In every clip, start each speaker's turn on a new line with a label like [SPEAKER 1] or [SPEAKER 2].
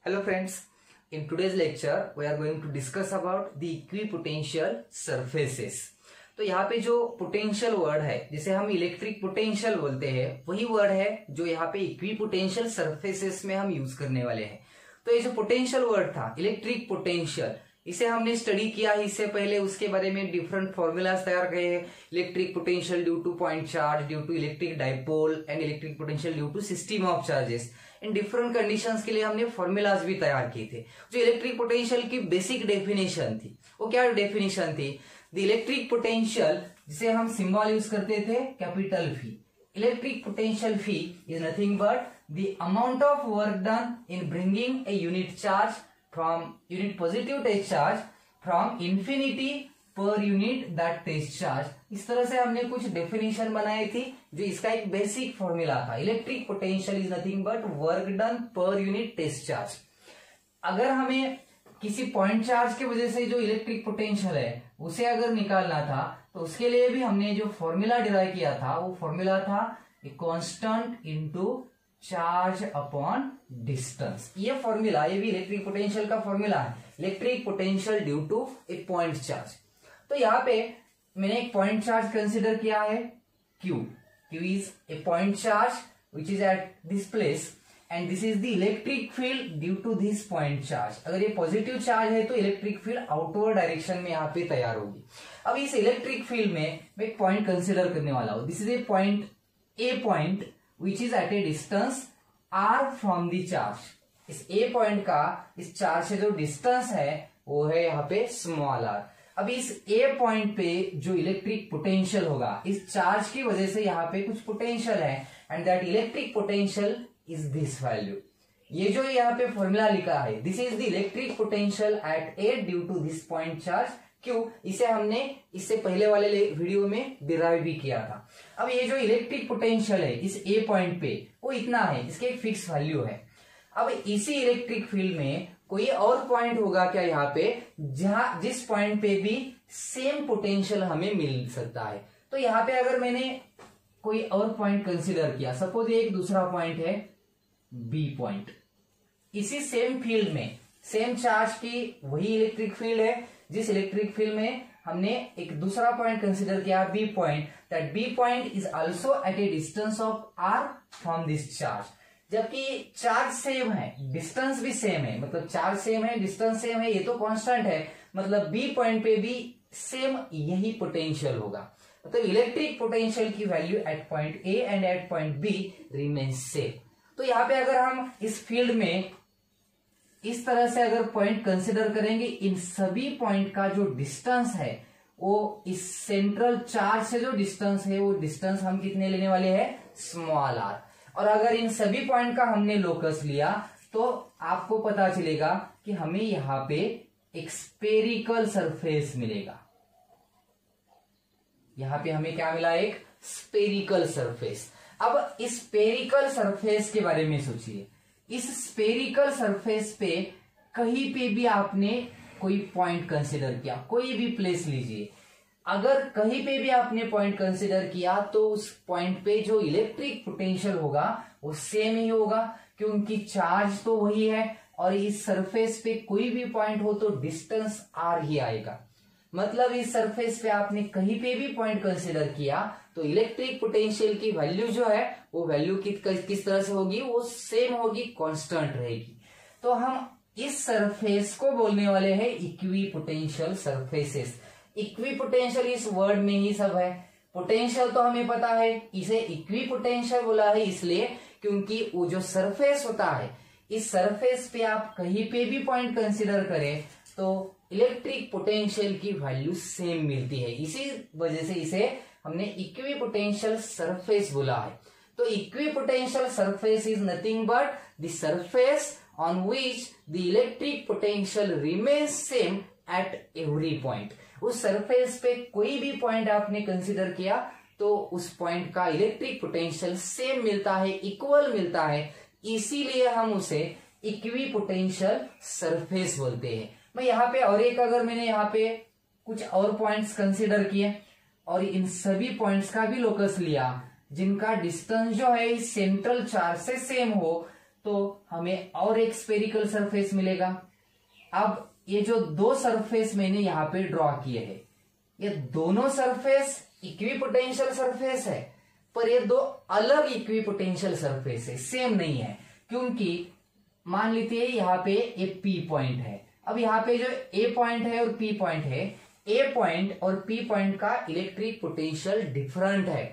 [SPEAKER 1] Hello friends, in today's lecture we are going to discuss about the equipotential surfaces। तो यहाँ पे जो potential word है जिसे हम इलेक्ट्रिक पोटेंशियल बोलते हैं वही वर्ड है जो यहाँ पे इक्विपोटेंशियल सरफेसेस में हम यूज करने वाले हैं। तो ये जो पोटेंशियल वर्ड था इलेक्ट्रिक पोटेंशियल, इसे हमने स्टडी किया है इससे पहले, उसके बारे में डिफरेंट फॉर्मूलाज तैयार किए हैं। Electric potential due to point charge, due to electric dipole and electric potential due to system of charges. इन डिफरेंट कंडीशंस के लिए हमने फॉर्मूलाज भी तैयार किए थे। जो इलेक्ट्रिक पोटेंशियल की बेसिक डेफिनेशन थी वो क्या डेफिनेशन थी? द इलेक्ट्रिक पोटेंशियल, जिसे हम सिंबल यूज करते थे capital fee. Electric potential fee is nothing but the amount of work done in bringing a unit charge from unit positive test charge from infinity per unit that test charge। इस तरह से हमने कुछ definition बनाई थी जो इसका एक बेसिक फॉर्मूला था। Electric potential is nothing but work done per unit test charge. अगर हमें किसी पॉइंट चार्ज की वजह से जो इलेक्ट्रिक पोटेंशियल है उसे अगर निकालना था तो उसके लिए भी हमने जो फॉर्मूला डिराइव किया था वो फॉर्मूला था constant into charge upon distance. ये फॉर्मूला, ये भी इलेक्ट्रिक पोटेंशियल का फॉर्मूला है, electric potential due to a point charge. तो यहाँ पे मैंने एक पॉइंट चार्ज कंसीडर किया है Q। Q is a point charge which is at this place and this is the electric field due to this point charge. अगर ये positive charge है तो इलेक्ट्रिक फील्ड आउटवर्ड डायरेक्शन में यहाँ पे तैयार होगी। अब इस इलेक्ट्रिक फील्ड में मैं एक पॉइंट कंसिडर करने वाला हूं। This is a point, A point which is at a distance r from the charge। इस a पॉइंट का इस चार्ज से जो डिस्टेंस है वो है यहाँ पे स्मॉल r। अब इस a पॉइंट पे जो इलेक्ट्रिक पोटेंशियल होगा, इस चार्ज की वजह से यहाँ पे कुछ पोटेंशियल है and that electric potential is this value. ये जो यहाँ पे फॉर्मूला लिखा है, this is the electric potential at a due to this point charge क्यों, इसे हमने इससे पहले वाले वीडियो में डिराइव भी किया था। अब ये जो इलेक्ट्रिक पोटेंशियल है इस ए पॉइंट पे वो इतना है, इसके एक फिक्स वैल्यू है। अब इसी इलेक्ट्रिक फील्ड में कोई और पॉइंट होगा क्या यहाँ पे जिस पॉइंट पे भी सेम पोटेंशियल हमें मिल सकता है? तो यहाँ पे अगर मैंने कोई और पॉइंट कंसिडर किया, सपोज एक दूसरा पॉइंट है बी पॉइंट, इसी सेम फील्ड में सेम चार्ज की वही इलेक्ट्रिक फील्ड है जिस इलेक्ट्रिक फील्ड में हमने एक दूसरा पॉइंट कंसीडर किया B point, that B point is also at a distance of r from this charge. जबकि चार्ज सेम है, डिस्टेंस भी सेम है, मतलब चार्ज सेम है, डिस्टेंस सेम है, ये तो कांस्टेंट है, मतलब बी पॉइंट पे भी सेम यही पोटेंशियल होगा। मतलब इलेक्ट्रिक पोटेंशियल की value at point A and at point B remains same. तो यहाँ पे अगर हम इस फील्ड में इस तरह से अगर पॉइंट कंसिडर करेंगे, इन सभी पॉइंट का जो डिस्टेंस है वो इस सेंट्रल चार्ज से जो डिस्टेंस है वो डिस्टेंस हम कितने लेने वाले हैं? Small r। और अगर इन सभी पॉइंट का हमने लोकस लिया तो आपको पता चलेगा कि हमें यहाँ पे एक स्फेरिकल सरफेस मिलेगा। यहाँ पे हमें क्या मिला? एक स्फेरिकल सरफेस। अब इस स्फेरिकल सरफेस के बारे में सोचिए। इस स्फेरिकल सरफेस पे कहीं पे भी आपने कोई पॉइंट कंसिडर किया, कोई भी प्लेस लीजिए, अगर कहीं पे भी आपने पॉइंट कंसिडर किया तो उस पॉइंट पे जो इलेक्ट्रिक पोटेंशियल होगा वो सेम ही होगा क्योंकि चार्ज तो वही है और इस सरफेस पे कोई भी पॉइंट हो तो डिस्टेंस r ही आएगा। मतलब इस सरफेस पे आपने कहीं पे भी पॉइंट कंसिडर किया तो इलेक्ट्रिक पोटेंशियल की वैल्यू जो है वो वैल्यू किस तरह से होगी? वो सेम होगी, कांस्टेंट रहेगी। तो हम इस सरफेस को बोलने वाले हैं इक्विपोटेंशियल सरफेसेस। इक्विपोटेंशियल इस वर्ड में ही सब है। पोटेंशियल तो हमें पता है, इसे इक्विपोटेंशियल बोला है इसलिए क्योंकि वो जो सरफेस होता है इस सरफेस पे आप कहीं पे भी पॉइंट कंसिडर करें तो इलेक्ट्रिक पोटेंशियल की वैल्यू सेम मिलती है। इसी वजह से इसे हमने इक्विपोटेंशियल सरफेस बोला है। तो equipotential surface is nothing but the surface on which the electric potential remains same at every point. उस सरफेस पे कोई भी पॉइंट आपने कंसिडर किया तो उस पॉइंट का इलेक्ट्रिक पोटेंशियल सेम मिलता है, इक्वल मिलता है, इसीलिए हम उसे इक्विपोटेंशियल सरफेस बोलते हैं। मैं यहाँ पे और एक, अगर मैंने यहाँ पे कुछ और पॉइंट्स कंसिडर किए और इन सभी पॉइंट्स का भी लोकस लिया जिनका डिस्टेंस जो है इस सेंट्रल चार्ज से सेम हो तो हमें और एक स्पेरिकल सरफेस मिलेगा। अब ये जो दो सरफेस मैंने यहाँ पे ड्रॉ किए हैं, ये दोनों सरफेस इक्विपोटेंशियल सरफेस है, पर ये दो अलग इक्विपोटेंशियल सरफेस है, सेम नहीं है। क्योंकि मान लीजिए यहाँ पे ये पी पॉइंट है। अब यहाँ पे जो ए पॉइंट है और पी पॉइंट है, ए पॉइंट और पी पॉइंट का इलेक्ट्रिक पोटेंशियल डिफरेंट है।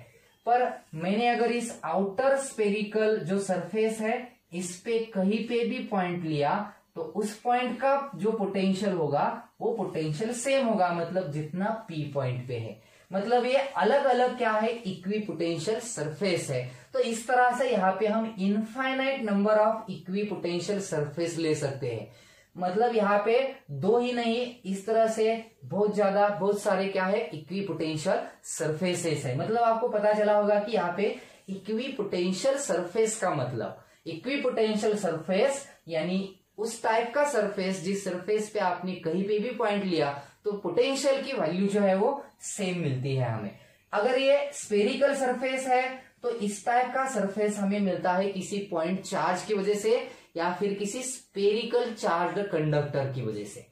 [SPEAKER 1] पर मैंने अगर इस आउटर स्पेरिकल जो सरफेस है इस पे कहीं पे भी पॉइंट लिया तो उस पॉइंट का जो पोटेंशियल होगा वो पोटेंशियल सेम होगा, मतलब जितना पी पॉइंट पे है। मतलब ये अलग अलग क्या है, इक्विपोटेंशियल सरफेस है। तो इस तरह से यहाँ पे हम infinite number of equipotential surface ले सकते हैं। मतलब यहाँ पे दो ही नहीं, इस तरह से बहुत सारे क्या है, इक्विपोटेंशियल सरफेसेस है। मतलब आपको पता चला होगा कि यहाँ पे इक्विपोटेंशियल सरफेस का मतलब, इक्विपोटेंशियल सरफेस यानी उस टाइप का सरफेस जिस सरफेस पे आपने कहीं पे भी पॉइंट लिया तो पोटेंशियल की वैल्यू जो है वो सेम मिलती है हमें। अगर ये स्पेरिकल सरफेस है तो इस टाइप का सरफेस हमें मिलता है किसी पॉइंट चार्ज की वजह से या फिर किसी स्पेरिकल चार्ज्ड कंडक्टर की वजह से।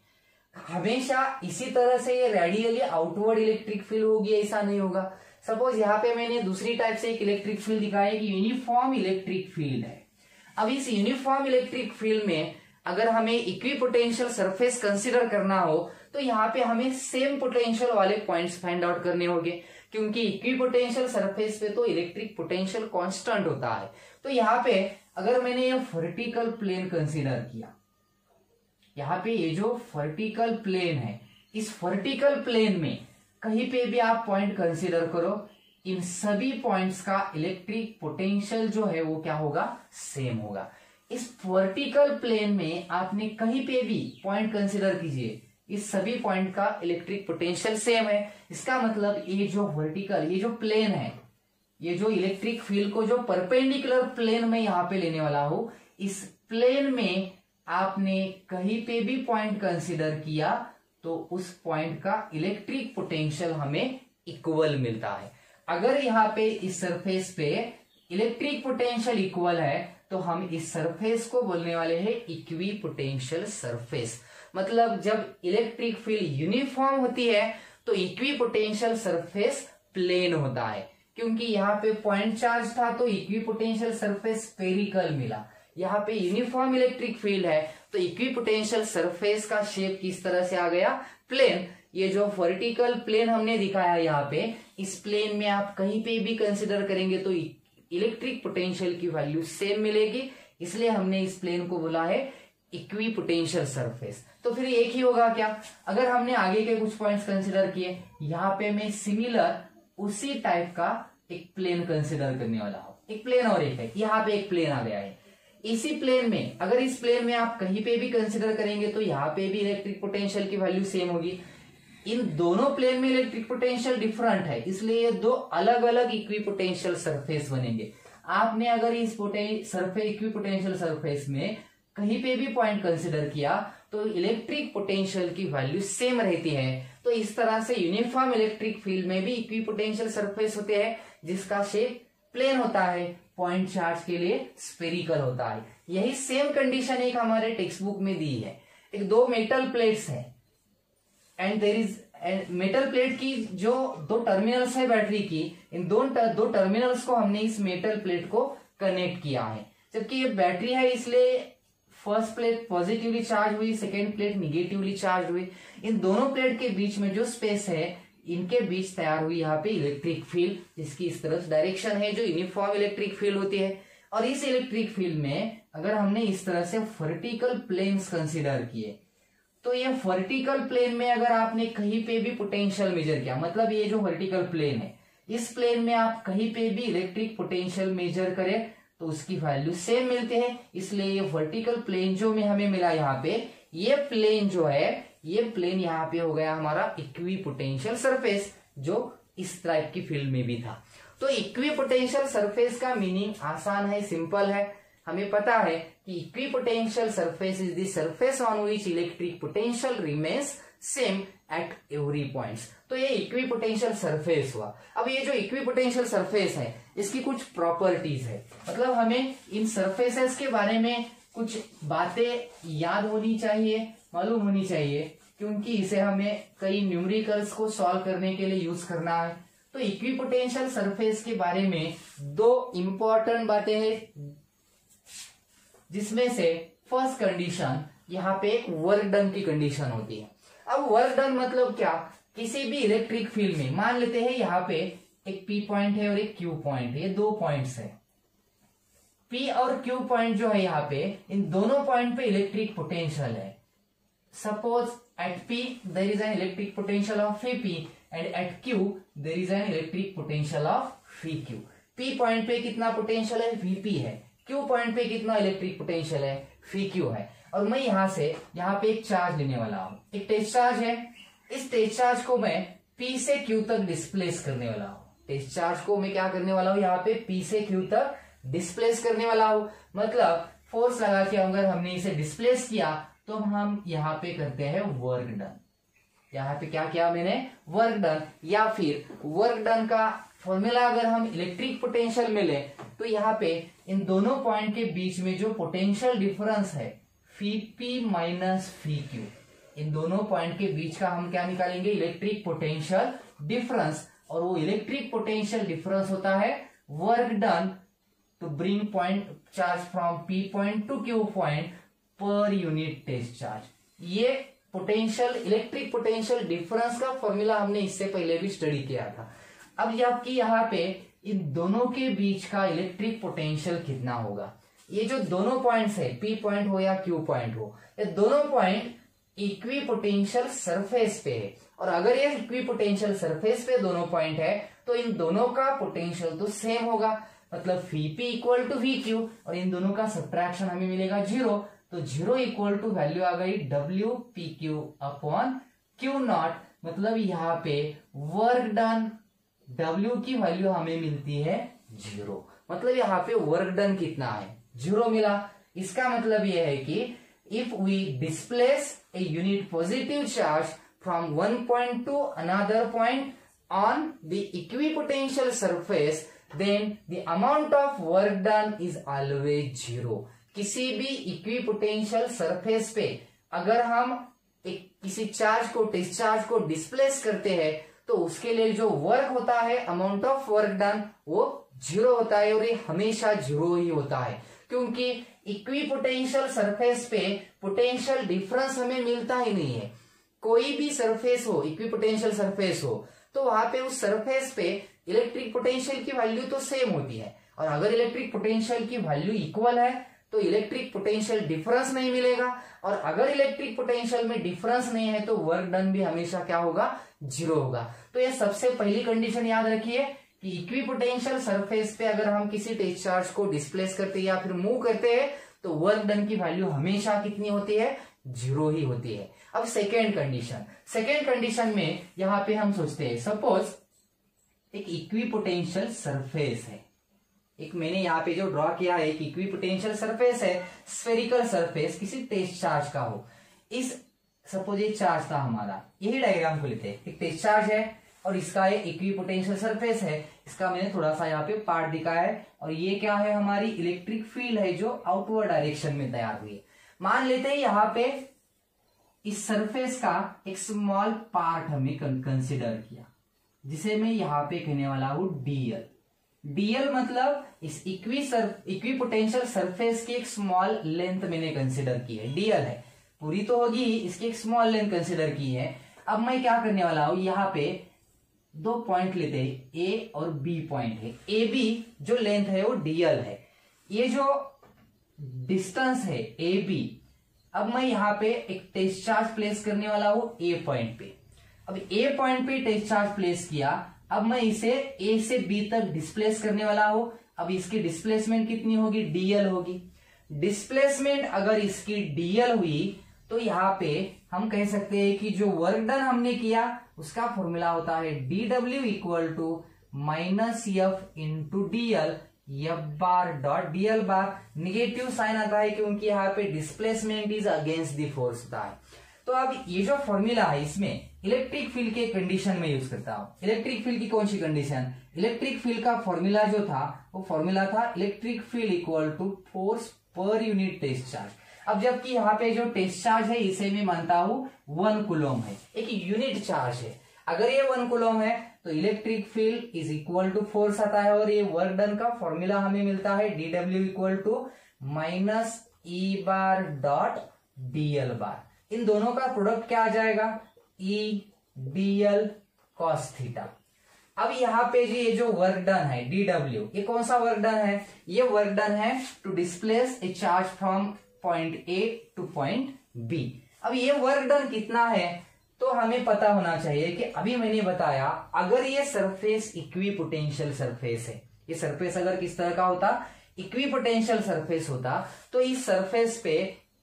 [SPEAKER 1] हमेशा इसी तरह से ये रेडियली आउटवर्ड इलेक्ट्रिक फील्ड होगी ऐसा नहीं होगा। सपोज यहाँ पे मैंने दूसरी टाइप से एक इलेक्ट्रिक फील्ड दिखाया कि यूनिफॉर्म इलेक्ट्रिक फील्ड है। अब इस यूनिफॉर्म इलेक्ट्रिक फील्ड में अगर हमें इक्विपोटेंशियल सरफेस कंसीडर करना हो तो यहाँ पे हमें सेम पोटेंशियल वाले पॉइंट्स फाइंड आउट करने होंगे, क्योंकि इक्विपोटेंशियल सरफेस पे तो इलेक्ट्रिक पोटेंशियल कांस्टेंट होता है। तो यहाँ पे अगर मैंने ये वर्टिकल प्लेन कंसीडर किया, यहाँ पे ये जो वर्टिकल प्लेन है, इस वर्टिकल प्लेन में कहीं पे भी आप पॉइंट कंसीडर करो, इन सभी पॉइंट्स का इलेक्ट्रिक पोटेंशियल जो है वो क्या होगा, सेम होगा। इस वर्टिकल प्लेन में आपने कहीं पे भी पॉइंट कंसीडर कीजिए, इस सभी पॉइंट का इलेक्ट्रिक पोटेंशियल सेम है। इसका मतलब ये जो वर्टिकल, ये जो प्लेन है, ये जो इलेक्ट्रिक फील्ड को जो परपेंडिकुलर प्लेन में यहाँ पे लेने वाला हूं, इस प्लेन में आपने कहीं पे भी पॉइंट कंसीडर किया तो उस पॉइंट का इलेक्ट्रिक पोटेंशियल हमें इक्वल मिलता है। अगर यहाँ पे इस सरफेस पे इलेक्ट्रिक पोटेंशियल इक्वल है तो हम इस सरफेस को बोलने वाले हैं इक्विपोटेंशियल सरफेस। मतलब जब इलेक्ट्रिक फील्ड यूनिफॉर्म होती है तो इक्विपोटेंशियल सरफेस प्लेन होता है। क्योंकि यहाँ पे पॉइंट चार्ज था तो इक्विपोटेंशियल सरफेस स्फेरिकल मिला। यहाँ पे यूनिफॉर्म इलेक्ट्रिक फील्ड है तो इक्विपोटेंशियल सरफेस का शेप किस तरह से आ गया, प्लेन। ये जो वर्टिकल प्लेन हमने दिखाया यहाँ पे, इस प्लेन में आप कहीं पे भी कंसिडर करेंगे तो इलेक्ट्रिक पोटेंशियल की वैल्यू सेम मिलेगी, इसलिए हमने इस प्लेन को बोला है इक्विपोटेंशियल सरफेस। तो फिर एक ही होगा क्या, अगर हमने आगे के कुछ पॉइंट्स कंसिडर किए, यहाँ पे मैं सिमिलर उसी टाइप का एक प्लेन कंसिडर करने वाला हूं। एक प्लेन और एक है, यहाँ पे एक प्लेन आ गया है। इसी प्लेन में अगर इस प्लेन में आप कहीं पे भी कंसिडर करेंगे तो यहाँ पे भी इलेक्ट्रिक पोटेंशियल की वैल्यू सेम होगी। इन दोनों प्लेन में इलेक्ट्रिक पोटेंशियल डिफरेंट है, इसलिए ये दो अलग अलग इक्विपोटेंशियल सरफेस बनेंगे। आपने अगर इस इक्विपोटेंशियल सरफेस में कहीं पे भी पॉइंट कंसिडर किया तो इलेक्ट्रिक पोटेंशियल की वैल्यू सेम रहती है। तो इस तरह से यूनिफॉर्म इलेक्ट्रिक फील्ड में भी इक्विपोटेंशियल सरफेस होते हैं जिसका शेप प्लेन होता है, पॉइंट चार्ज के लिए स्फेरिकल होता है। यही सेम कंडीशन एक हमारे टेक्स्ट बुक में दी है। एक दो मेटल प्लेट्स है and there is metal plate की जो दो टर्मिनल्स है बैटरी की, इन दो टर्मिनल्स को हमने इस मेटल प्लेट को कनेक्ट किया है। जबकि ये बैटरी है इसलिए फर्स्ट प्लेट पॉजिटिवली चार्ज हुई, सेकेंड प्लेट निगेटिवली चार्ज हुई। इन दोनों प्लेट के बीच में जो स्पेस है, इनके बीच तैयार हुई यहाँ पे इलेक्ट्रिक फील्ड, जिसकी इस तरफ डायरेक्शन है जो यूनिफॉर्म इलेक्ट्रिक फील्ड होती है। और इस इलेक्ट्रिक फील्ड में अगर हमने इस तरह से वर्टिकल प्लेन्स कंसिडर किए तो ये वर्टिकल प्लेन में अगर आपने कहीं पे भी पोटेंशियल मेजर किया, मतलब ये जो वर्टिकल प्लेन है, इस प्लेन में आप कहीं पे भी इलेक्ट्रिक पोटेंशियल मेजर करें तो उसकी वैल्यू सेम मिलते हैं। इसलिए ये वर्टिकल प्लेन जो में हमें मिला यहाँ पे, ये प्लेन जो है, ये प्लेन यहाँ पे हो गया हमारा इक्विपोटेंशियल सरफेस, जो इस टाइप की फील्ड में भी था। तो इक्विपोटेंशियल सरफेस का मीनिंग आसान है, सिंपल है। हमें पता है कि equipotential surface is the surface on which electric potential remains same at every points. तो ये इक्विपोटेंशियल सरफेस हुआ। अब ये जो इक्विपोटेंशियल सरफेस है इसकी कुछ प्रॉपर्टीज है, मतलब हमें इन सरफेसेस के बारे में कुछ बातें याद होनी चाहिए, मालूम होनी चाहिए, क्योंकि इसे हमें कई न्यूमेरिकल्स को सॉल्व करने के लिए यूज करना है। तो इक्विपोटेंशियल सरफेस के बारे में दो इंपॉर्टेंट बातें हैं, जिसमें से फर्स्ट कंडीशन यहाँ पे एक वर्क डन की कंडीशन होती है। अब वर्क डन मतलब क्या, किसी भी इलेक्ट्रिक फील्ड में मान लेते हैं यहाँ पे एक पी पॉइंट है और एक क्यू पॉइंट है, ये दो पॉइंट्स है। पी और क्यू पॉइंट जो है यहाँ पे, इन दोनों पॉइंट पे इलेक्ट्रिक पोटेंशियल है। Suppose at P there is an electric potential of phi P and at Q there is an electric potential of phi Q. P point पे कितना पोटेंशियल है, वीपी है। क्यू पॉइंट पे कितना electric potential है, फी Q है। और मैं यहां से यहाँ पे एक चार्ज लेने वाला हूं, एक टेस्ट चार्ज है। इस टेस्ट चार्ज को मैं पी से क्यू तक डिस्प्लेस करने वाला हूं। टेस्ट चार्ज को मैं क्या करने वाला हूं, यहाँ पे पी से क्यू तक डिस्प्लेस करने वाला हूं। मतलब फोर्स लगा के अगर हमने इसे डिस्प्लेस किया तो हम यहाँ पे करते हैं वर्क डन। यहाँ पे क्या किया मैंने, वर्क डन। या फिर वर्क डन का फॉर्मूला अगर हम इलेक्ट्रिक पोटेंशियल में ले तो यहाँ पे इन दोनों पॉइंट के बीच में जो पोटेंशियल डिफरेंस है फी पी माइनस फी क्यू, इन दोनों पॉइंट के बीच का हम क्या निकालेंगे, इलेक्ट्रिक पोटेंशियल डिफरेंस। और वो इलेक्ट्रिक पोटेंशियल डिफरेंस होता है work done to bring point charge from P point to Q point per unit test charge. ये पोटेंशियल, इलेक्ट्रिक पोटेंशियल डिफरेंस का फॉर्मूला हमने इससे पहले भी स्टडी किया था। अब जबकि यहाँ पे इन दोनों के बीच का इलेक्ट्रिक पोटेंशियल कितना होगा, ये जो दोनों पॉइंट्स है, पी पॉइंट हो या क्यू पॉइंट हो, ये दोनों पॉइंट इक्वी पोटेंशियल सरफेस पे है। और अगर ये इक्वी पोटेंशियल सरफेस पे दोनों पॉइंट है तो इन दोनों का पोटेंशियल तो सेम होगा, मतलब phi P equal to V Q, और इन दोनों का सब्ट्रैक्शन हमें मिलेगा 0। तो 0 इक्वल टू वैल्यू आ गई W P Q upon Q not. मतलब यहाँ पे वर्क डन W की वैल्यू हमें मिलती है 0। मतलब यहाँ पे वर्क डन कितना है, 0 मिला। इसका मतलब यह है कि if we displace a unit positive charge from one point to another point on the equipotential surface, then the amount of work done is always 0। किसी भी इक्विपोटेंशियल सरफेस पे अगर हम एक किसी चार्ज को, डिस्चार्ज को डिस्प्लेस करते हैं तो उसके लिए जो वर्क होता है, अमाउंट ऑफ वर्क डन, वो 0 होता है। और ये हमेशा 0 ही होता है, क्योंकि इक्विपोटेंशियल सरफेस पे पोटेंशियल डिफरेंस हमें मिलता ही नहीं है। कोई भी सरफेस हो, इक्विपोटेंशियल सरफेस हो, तो वहां पे उस सरफेस पे इलेक्ट्रिक पोटेंशियल की वैल्यू तो सेम होती है। और अगर इलेक्ट्रिक पोटेंशियल की वैल्यू इक्वल है तो इलेक्ट्रिक पोटेंशियल डिफरेंस नहीं मिलेगा। और अगर इलेक्ट्रिक पोटेंशियल में डिफरेंस नहीं है तो वर्क डन भी हमेशा क्या होगा, 0 होगा। तो ये सबसे पहली कंडीशन याद रखिए कि इक्विपोटेंशियल सरफेस पे अगर हम किसी टेस्ट चार्ज को डिस्प्लेस करते हैं या फिर मूव करते हैं तो वर्क डन की वैल्यू हमेशा कितनी होती है, 0 ही होती है। अब सेकेंड कंडीशन में यहां पे हम सोचते हैं, सपोज एक इक्विपोटेंशियल सरफेस है, एक मैंने यहाँ पे जो ड्रॉ किया है एक इक्विपोटेंशियल सरफेस है, स्फेरिकल सरफेस किसी टेस्ट चार्ज का हो। इस सपोज ये चार्ज था हमारा, यही डायग्राम को लेते हैं, एक टेस्ट चार्ज है और इसका एक इक्विपोटेंशियल सरफेस है। इसका मैंने थोड़ा सा यहाँ पे पार्ट दिखाया है। और ये क्या है, हमारी इलेक्ट्रिक फील्ड है जो आउटवर्ड डायरेक्शन में तैयार हुई है। मान लेते हैं यहाँ पे इस सरफेस का एक स्मॉल पार्ट हमें कंसिडर किया, जिसे मैं यहाँ पे कहने वाला हूं डीएल। डीएल मतलब इस इक्विपोटेंशियल सरफेस की एक स्मॉल लेंथ मैंने कंसिडर की है, डीएल है, पूरी तो होगी, इसकी एक स्मॉल लेंथ कंसिडर की है। अब मैं क्या करने वाला हूं, यहाँ पे दो पॉइंट लेते हैं, ए और बी पॉइंट है। ए बी जो लेंथ है वो डीएल है, ये जो डिस्टेंस है ए बी। अब मैं यहाँ पे एक टेस्ट चार्ज प्लेस करने वाला हूं ए पॉइंट पे। अब ए पॉइंट पे टेस्ट चार्ज प्लेस किया, अब मैं इसे ए से बी तक डिस्प्लेस करने वाला हूं। अब इसकी डिस्प्लेसमेंट कितनी होगी, डीएल होगी। डिस्प्लेसमेंट अगर इसकी डीएल हुई तो यहाँ पे हम कह सकते हैं कि जो वर्क डन हमने किया उसका फॉर्मूला होता है dw equal to minus F into DL, F bar dot DL bar. Negative sign आता है क्योंकि यहाँ पे displacement is against the force होता है। तो अब ये जो फॉर्मूला है इसमें इलेक्ट्रिक फील्ड के कंडीशन में यूज करता हूं। इलेक्ट्रिक फील्ड की कौन सी कंडीशन? इलेक्ट्रिक फील्ड का फॉर्मूला जो था वो फॉर्मूला था electric field equal to force per unit test charge. अब जबकि यहाँ पे जो टेस्ट चार्ज है इसे मैं मानता हूं 1 कूलम है, एक यूनिट चार्ज है। अगर ये 1 कूलम है तो electric field is equal to force आता है, और ये वर्क डन का फॉर्मूला हमें मिलता है dw equal to minus E bar dot dl बार। इन दोनों का प्रोडक्ट क्या आ जाएगा? E dl cos theta. अब यहाँ पे जी ये जो वर्क डन है dw, ये कौन सा वर्क डन है? ये वर्क डन है to displace a charge from point A to point B। अब ये वर्क डन कितना है तो हमें पता होना चाहिए कि अभी मैंने बताया अगर ये सरफेस इक्विपोटेंशियल सरफेस है, ये सरफेस अगर किस तरह का होता, इक्विपोटेंशियल सरफेस होता, तो इस सरफेस पे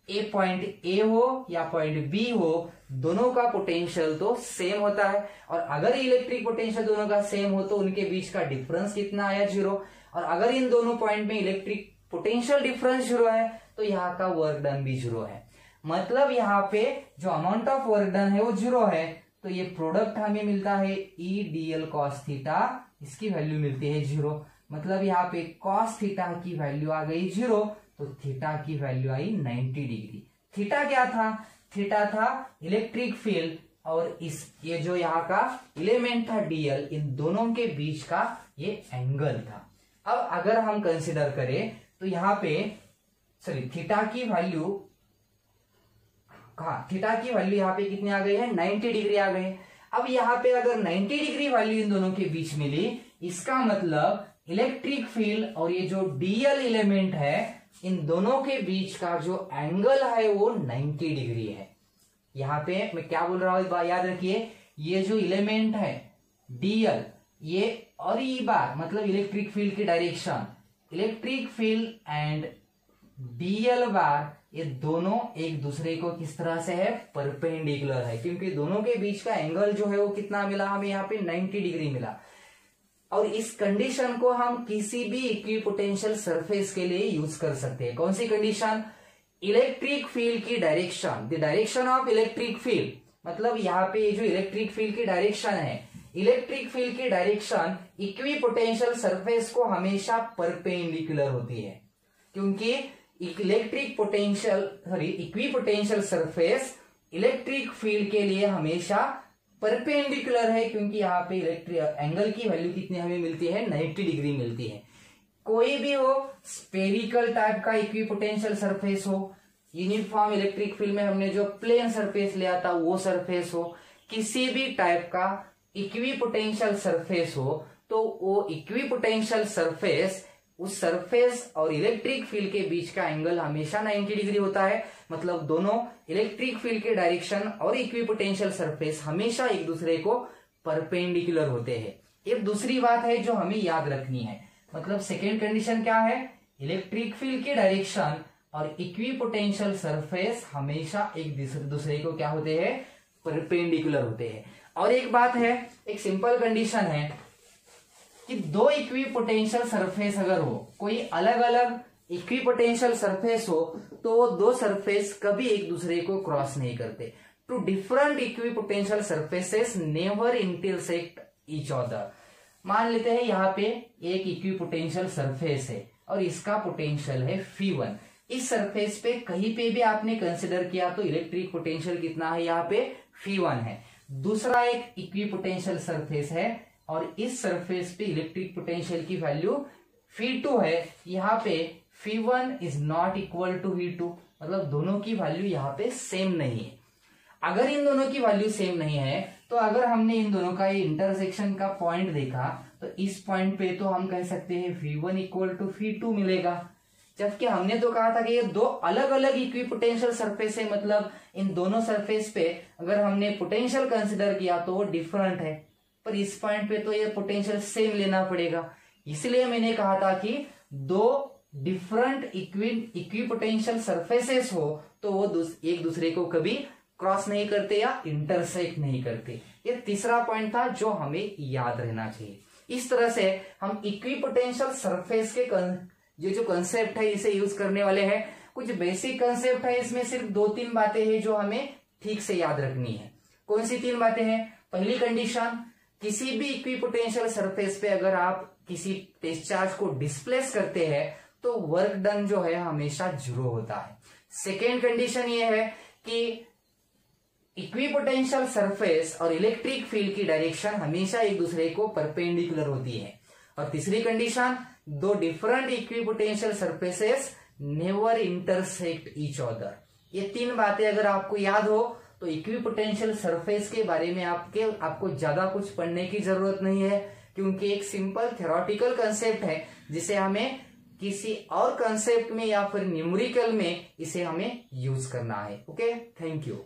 [SPEAKER 1] ए पॉइंट ए हो या पॉइंट बी हो, दोनों का पोटेंशियल तो सेम होता है। और अगर इलेक्ट्रिक पोटेंशियल दोनों का सेम हो तो उनके बीच का डिफरेंस कितना आया? 0। और अगर इन दोनों पॉइंट में इलेक्ट्रिक पोटेंशियल डिफरेंस 0 है तो यहाँ का वर्क डन भी 0 है। मतलब यहाँ पे जो अमाउंट ऑफ वर्क डन है वो 0 है, तो ये प्रोडक्ट हमें मिलता है E dl cos थीटा, इसकी वैल्यू मिलती है 0। मतलब यहाँ पे cos थीटा की वैल्यू आ गई 0, तो थीटा की वैल्यू आई 90 डिग्री। थीटा क्या था? थीटा था इलेक्ट्रिक फील्ड, और इस ये जो यहाँ का एलिमेंट था dl, इन दोनों के बीच का ये एंगल था। अब अगर हम कंसिडर करें तो यहाँ पे थीटा की वैल्यू थीटा की वैल्यू यहाँ पे कितनी आ गई है? 90 डिग्री आ गई। अब यहाँ पे अगर 90 डिग्री वैल्यू इन दोनों के बीच मिली, इसका मतलब इलेक्ट्रिक फील्ड और ये जो dl एलिमेंट है, इन दोनों के बीच का जो एंगल है वो 90 डिग्री है। यहाँ पे मैं क्या बोल रहा हूं याद रखिए, ये जो एलिमेंट है dl, ये और ई बार मतलब इलेक्ट्रिक फील्ड की direction, electric field and dl बार, ये दोनों एक दूसरे को किस तरह से है? परपेंडिकुलर है, क्योंकि दोनों के बीच का एंगल जो है वो कितना मिला हमें? यहाँ पे 90 डिग्री मिला। और इस कंडीशन को हम किसी भी इक्विपोटेंशियल सरफेस के लिए यूज कर सकते हैं। कौन सी कंडीशन? इलेक्ट्रिक फील्ड की direction, the direction of electric field, मतलब यहाँ पे ये जो इलेक्ट्रिक फील्ड की डायरेक्शन है, इलेक्ट्रिक फील्ड की डायरेक्शन इक्विपोटेंशियल सरफेस को हमेशा परपेंडिकुलर होती है, क्योंकि इक्विपोटेंशियल सरफेस इलेक्ट्रिक फील्ड के लिए हमेशा परपेंडिकुलर है, क्योंकि यहाँ पे इलेक्ट्रिक एंगल की वैल्यू कितनी हमें मिलती है? 90 डिग्री मिलती है। कोई भी हो, स्पेरिकल टाइप का इक्विपोटेंशियल सरफेस हो, यूनिफॉर्म इलेक्ट्रिक फील्ड में हमने जो प्लेन सरफेस लिया था वो सरफेस हो, किसी भी टाइप का इक्विपोटेंशियल सरफेस हो, तो वो इक्विपोटेंशियल सरफेस, उस सरफेस और इलेक्ट्रिक फील्ड के बीच का एंगल हमेशा 90 डिग्री होता है। मतलब दोनों इलेक्ट्रिक फील्ड के डायरेक्शन और इक्विपोटेंशियल सरफेस हमेशा एक दूसरे को परपेंडिकुलर होते हैं। एक दूसरी बात है जो हमें याद रखनी है, मतलब सेकेंड कंडीशन क्या है? इलेक्ट्रिक फील्ड की डायरेक्शन और इक्विपोटेंशियल सरफेस हमेशा एक दूसरे को क्या होते हैं? परपेंडिकुलर होते हैं। और एक बात है, एक सिंपल कंडीशन है कि दो इक्विपोटेंशियल सरफेस अगर हो, कोई अलग अलग इक्विपोटेंशियल सरफेस हो, तो वो दो सरफेस कभी एक दूसरे को क्रॉस नहीं करते। Two different equipotential surfaces never intersect each other. मान लेते हैं यहाँ पे एक इक्विपोटेंशियल सरफेस है और इसका पोटेंशियल है φ1। इस सरफेस पे कहीं पे भी आपने कंसिडर किया तो इलेक्ट्रिक पोटेंशियल कितना है? यहाँ पे φ1 है। दूसरा एक इक्विपोटेंशियल सरफेस है और इस सरफेस पे इलेक्ट्रिक पोटेंशियल की वैल्यू φ2 है। यहाँ पे φ1 is not equal to v2, मतलब दोनों की वैल्यू यहाँ पे सेम नहीं है। अगर इन दोनों की वैल्यू सेम नहीं है तो अगर हमने इन दोनों का ये इंटरसेक्शन का पॉइंट देखा तो इस पॉइंट पे तो हम कह सकते हैं v1 इक्वल टू φ2 मिलेगा, जबकि हमने तो कहा था कि ये दो अलग अलग इक्विपोटेंशियल सरफेस है, मतलब इन दोनों सरफेस पे अगर हमने पोटेंशियल कंसिडर किया तो वो डिफरेंट है, पर इस पॉइंट पे तो ये पोटेंशियल सेम लेना पड़ेगा। इसलिए मैंने कहा था कि दो डिफरेंट इक्विपोटेंशियल सरफेसेस हो तो वो एक दूसरे को कभी क्रॉस नहीं करते या इंटरसेक्ट नहीं करते। ये तीसरा पॉइंट था जो हमें याद रहना चाहिए। इस तरह से हम इक्विपोटेंशियल सरफेस के ये जो कंसेप्ट है इसे यूज करने वाले हैं। कुछ बेसिक कंसेप्ट है, इसमें सिर्फ 2-3 बातें हैं जो हमें ठीक से याद रखनी है। कौन सी 3 बातें हैं? पहली कंडीशन, किसी भी इक्विपोटेंशियल सरफेस पे अगर आप किसी डिस्चार्ज को डिस्प्लेस करते हैं तो वर्क डन जो है हमेशा 0 होता है। सेकेंड कंडीशन ये है कि इक्विपोटेंशियल सरफेस और इलेक्ट्रिक फील्ड की डायरेक्शन हमेशा एक दूसरे को परपेंडिकुलर होती है। और तीसरी condition, 2 different equipotential surfaces never intersect each other. ये 3 बातें अगर आपको याद हो तो इक्विपोटेंशियल सरफेस के बारे में आपको ज्यादा कुछ पढ़ने की जरूरत नहीं है, क्योंकि एक सिंपल थ्योरेटिकल कंसेप्ट है जिसे हमें किसी और कंसेप्ट में या फिर न्यूमेरिकल में इसे हमें यूज करना है। Okay, thank you.